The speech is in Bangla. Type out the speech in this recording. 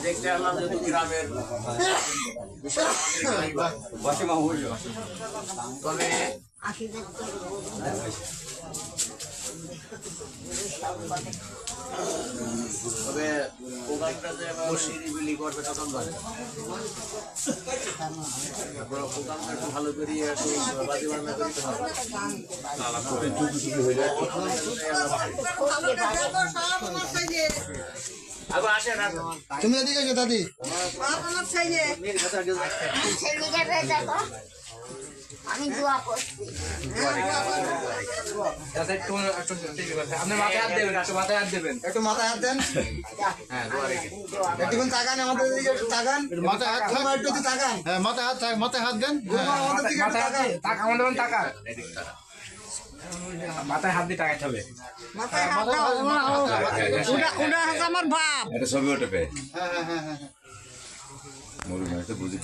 দেখতে আসলাম যে গ্রামের তবে তবে প্রোগ্রামটা যে নিরিবিলি করবে তখন ভালো প্রোগ্রামটা একটু ভালো করিয়ে একটু বাজি বাজনা করতে হবে তুমি এদিকে এসো দাদি আমি দোয়া করছি আপনি মাথায় হাত দেবেন, একটু মাথায় হাত দেবেন, একটু মাথায় হাত দেন একটুক্ষণ তাকান আমাদের দিকে একটু তাকান মাথায় হাত থাক একটু তাকান হ্যাঁ মাথায় হাত দেন আমাদের দিকে একটু তাকান আমাদের টাকা মাথায় হাত দিয়ে টাকাতে হবে। মাথায় হাত দাও ওটা হচ্ছে আমার বাপ এটা ছবি ওঠে হ্যাঁ হ্যাঁ হ্যাঁ মরুন বুঝি